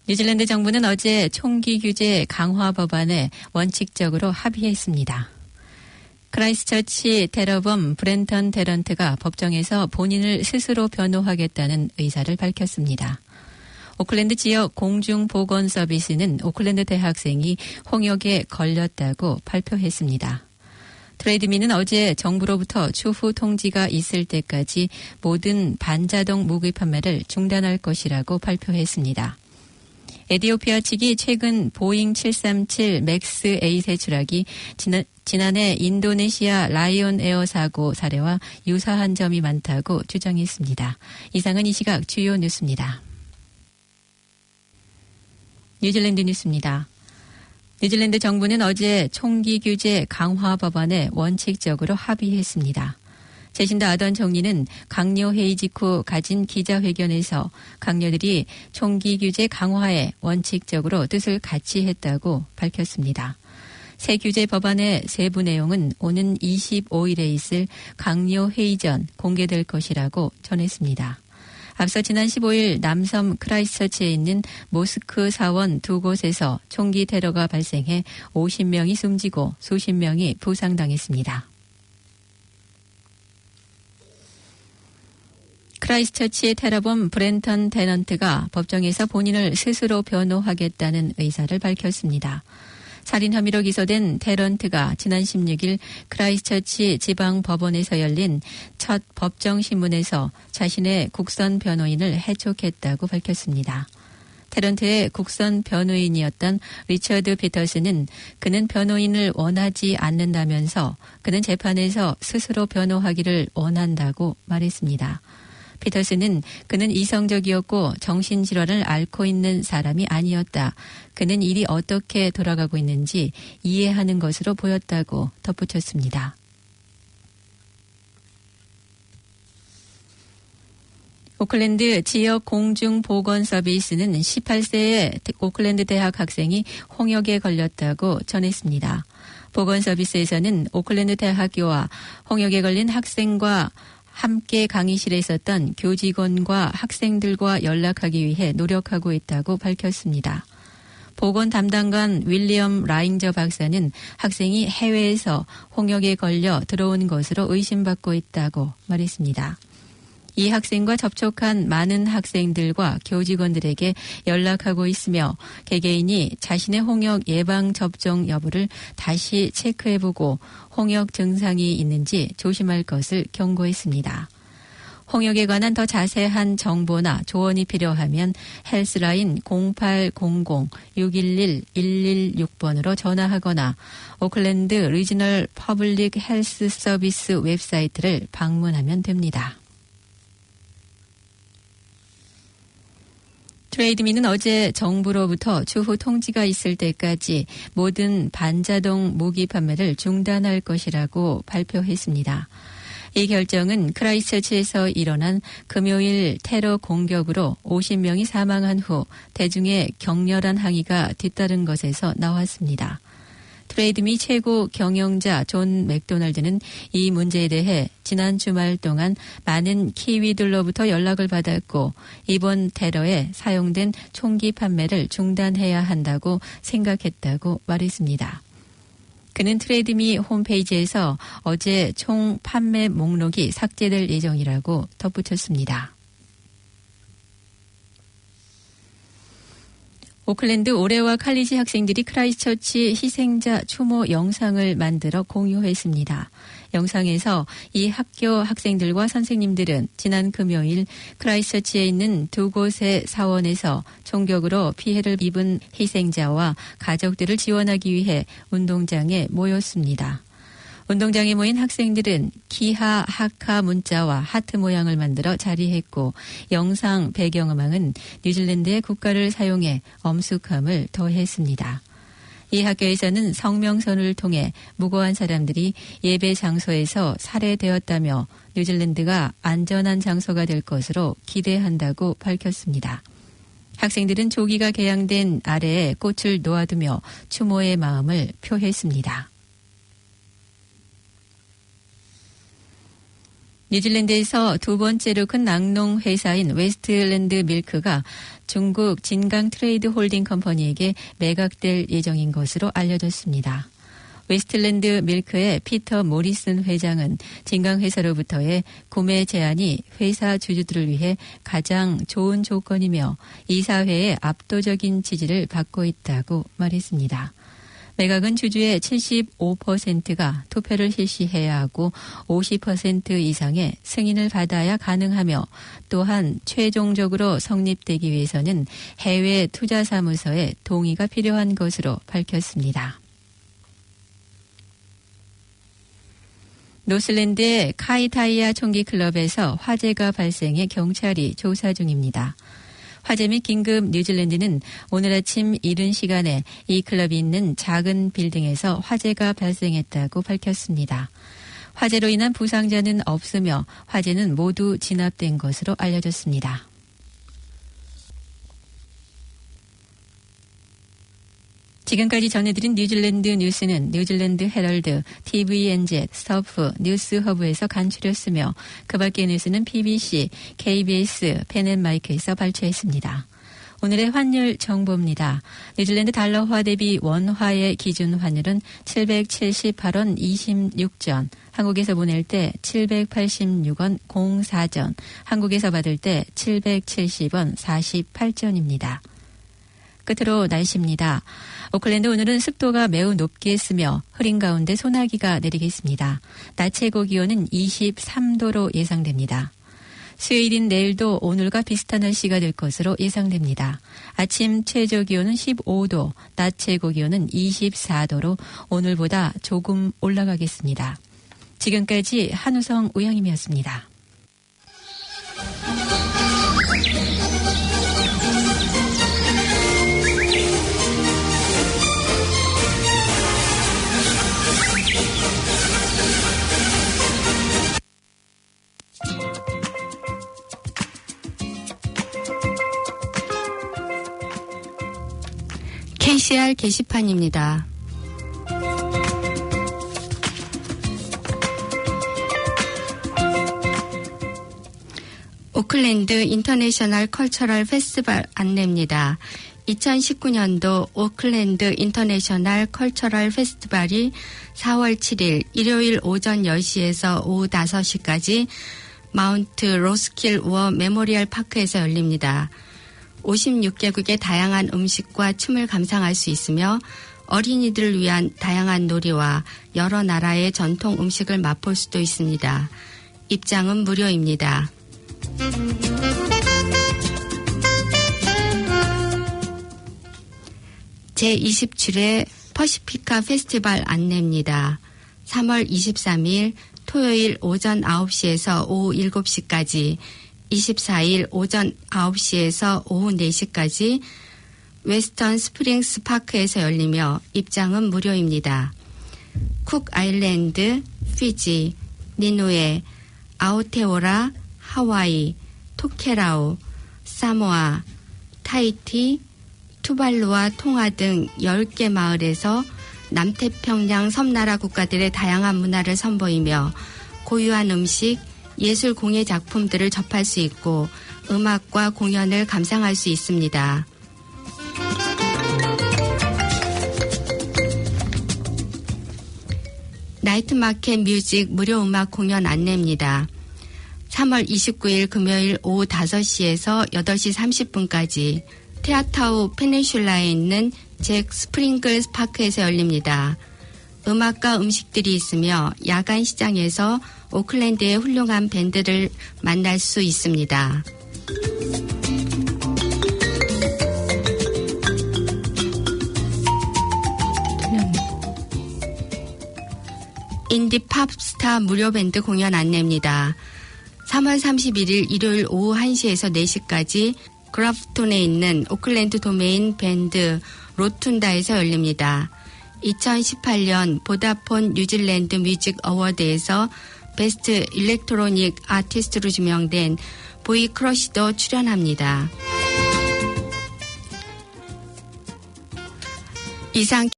뉴질랜드 정부는 어제 총기 규제 강화 법안에 원칙적으로 합의했습니다. 크라이스트처치 테러범 브렌턴 테런트가 법정에서 본인을 스스로 변호하겠다는 의사를 밝혔습니다. 오클랜드 지역 공중보건 서비스는 오클랜드 대학생이 홍역에 걸렸다고 발표했습니다. 트레이드미는 어제 정부로부터 추후 통지가 있을 때까지 모든 반자동 무기 판매를 중단할 것이라고 발표했습니다. 에티오피아 측이 최근 보잉 737 맥스 8의 추락이 지난해 인도네시아 라이온 에어 사고 사례와 유사한 점이 많다고 주장했습니다. 이상은 이 시각 주요 뉴스입니다. 뉴질랜드 뉴스입니다. 뉴질랜드 정부는 어제 총기 규제 강화 법안에 원칙적으로 합의했습니다. 제신다 아던 총리는 강요 회의 직후 가진 기자회견에서 강요들이 총기 규제 강화에 원칙적으로 뜻을 같이 했다고 밝혔습니다. 새 규제 법안의 세부 내용은 오는 25일에 있을 강요 회의 전 공개될 것이라고 전했습니다. 앞서 지난 15일 남섬 크라이스트처치에 있는 모스크 사원 두 곳에서 총기 테러가 발생해 50명이 숨지고 수십 명이 부상당했습니다. 크라이스트처치의 테러범 브렌턴 테넌트가 법정에서 본인을 스스로 변호하겠다는 의사를 밝혔습니다. 살인 혐의로 기소된 테런트가 지난 16일 크라이스트처치 지방법원에서 열린 첫 법정 신문에서 자신의 국선 변호인을 해촉했다고 밝혔습니다. 테런트의 국선 변호인이었던 리처드 피터스는 그는 변호인을 원하지 않는다면서 그는 재판에서 스스로 변호하기를 원한다고 말했습니다. 피터스는 그는 이성적이었고 정신질환을 앓고 있는 사람이 아니었다. 그는 일이 어떻게 돌아가고 있는지 이해하는 것으로 보였다고 덧붙였습니다. 오클랜드 지역 공중보건 서비스는 18세의 오클랜드 대학 학생이 홍역에 걸렸다고 전했습니다. 보건 서비스에서는 오클랜드 대학교와 홍역에 걸린 학생과 함께 강의실에 있었던 교직원과 학생들과 연락하기 위해 노력하고 있다고 밝혔습니다. 보건 담당관 윌리엄 라잉저 박사는 학생이 해외에서 홍역에 걸려 들어온 것으로 의심받고 있다고 말했습니다. 이 학생과 접촉한 많은 학생들과 교직원들에게 연락하고 있으며 개개인이 자신의 홍역 예방 접종 여부를 다시 체크해보고 홍역 증상이 있는지 조심할 것을 경고했습니다. 홍역에 관한 더 자세한 정보나 조언이 필요하면 헬스라인 0800-611-116번으로 전화하거나 오클랜드 리지널 퍼블릭 헬스 서비스 웹사이트를 방문하면 됩니다. 트레이드미는 어제 정부로부터 추후 통지가 있을 때까지 모든 반자동 무기 판매를 중단할 것이라고 발표했습니다. 이 결정은 크라이스트처치에서 일어난 금요일 테러 공격으로 50명이 사망한 후 대중의 격렬한 항의가 뒤따른 것에서 나왔습니다. 트레이드미 최고 경영자 존 맥도널드는 이 문제에 대해 지난 주말 동안 많은 키위들로부터 연락을 받았고 이번 테러에 사용된 총기 판매를 중단해야 한다고 생각했다고 말했습니다. 그는 트레이드미 홈페이지에서 어제 총 판매 목록이 삭제될 예정이라고 덧붙였습니다. 오클랜드 오레와 칼리지 학생들이 크라이스트처치 희생자 추모 영상을 만들어 공유했습니다. 영상에서 이 학교 학생들과 선생님들은 지난 금요일 크라이스트처치에 있는 두 곳의 사원에서 총격으로 피해를 입은 희생자와 가족들을 지원하기 위해 운동장에 모였습니다. 운동장에 모인 학생들은 키하, 하카 문자와 하트 모양을 만들어 자리했고 영상 배경음악은 뉴질랜드의 국가를 사용해 엄숙함을 더했습니다. 이 학교에서는 성명서를 통해 무고한 사람들이 예배 장소에서 살해되었다며 뉴질랜드가 안전한 장소가 될 것으로 기대한다고 밝혔습니다. 학생들은 조기가 개양된 아래에 꽃을 놓아두며 추모의 마음을 표했습니다. 뉴질랜드에서 두 번째로 큰 낙농 회사인 웨스트랜드 밀크가 중국 진강 트레이드 홀딩 컴퍼니에게 매각될 예정인 것으로 알려졌습니다. 웨스트랜드 밀크의 피터 모리슨 회장은 진강 회사로부터의 구매 제안이 회사 주주들을 위해 가장 좋은 조건이며 이사회의 압도적인 지지를 받고 있다고 말했습니다. 매각은 주주의 75%가 투표를 실시해야 하고 50% 이상의 승인을 받아야 가능하며 또한 최종적으로 성립되기 위해서는 해외 투자사무소의 동의가 필요한 것으로 밝혔습니다. 노슬랜드의 카이타이아 총기 클럽에서 화재가 발생해 경찰이 조사 중입니다. 화재 및 긴급 뉴질랜드는 오늘 아침 이른 시간에 이 클럽이 있는 작은 빌딩에서 화재가 발생했다고 밝혔습니다. 화재로 인한 부상자는 없으며 화재는 모두 진압된 것으로 알려졌습니다. 지금까지 전해드린 뉴질랜드 뉴스는 뉴질랜드 헤럴드, TVNZ, 스토프, 뉴스허브에서 간추렸으며 그 밖의 뉴스는 BBC, KBS, 펜앤마이크에서 발췌했습니다. 오늘의 환율 정보입니다. 뉴질랜드 달러화 대비 원화의 기준 환율은 778원 26전, 한국에서 보낼 때 786원 04전, 한국에서 받을 때 770원 48전입니다. 끝으로 날씨입니다. 오클랜드 오늘은 습도가 매우 높겠으며 흐린 가운데 소나기가 내리겠습니다. 낮 최고 기온은 23도로 예상됩니다. 수요일인 내일도 오늘과 비슷한 날씨가 될 것으로 예상됩니다. 아침 최저 기온은 15도, 낮 최고 기온은 24도로 오늘보다 조금 올라가겠습니다. 지금까지 한우성 우영임이었습니다. KCR 게시판입니다. 오클랜드 인터내셔널 컬처럴 페스티벌 안내입니다. 2019년도 오클랜드 인터내셔널 컬처럴 페스티벌이 4월 7일 일요일 오전 10시에서 오후 5시까지 마운트 로스킬 워 메모리얼 파크에서 열립니다. 56개국의 다양한 음식과 춤을 감상할 수 있으며 어린이들을 위한 다양한 놀이와 여러 나라의 전통 음식을 맛볼 수도 있습니다. 입장은 무료입니다. 제27회 퍼시피카 페스티벌 안내입니다. 3월 23일 토요일 오전 9시에서 오후 7시까지 24일 오전 9시에서 오후 4시까지 웨스턴 스프링스 파크에서 열리며 입장은 무료입니다. 쿡 아일랜드, 피지, 니누에, 아오테오라, 하와이, 토케라우, 사모아, 타이티, 투발루와 통화 등 10개 마을에서 남태평양 섬나라 국가들의 다양한 문화를 선보이며 고유한 음식, 예술 공예 작품들을 접할 수 있고 음악과 공연을 감상할 수 있습니다. 나이트마켓 뮤직 무료 음악 공연 안내입니다. 3월 29일 금요일 오후 5시에서 8시 30분까지 테아타우 페닌슐라에 있는 잭 스프링글스 파크에서 열립니다. 음악과 음식들이 있으며 야간 시장에서 오클랜드의 훌륭한 밴드를 만날 수 있습니다. 인디 팝스타 무료 밴드 공연 안내입니다. 3월 31일 일요일 오후 1시에서 4시까지 그라프톤에 있는 오클랜드 도메인 밴드 로툰다에서 열립니다. 2018년 보다폰 뉴질랜드 뮤직 어워드에서 베스트 일렉트로닉 아티스트로 지명된 보이 크러쉬도 출연합니다. 이상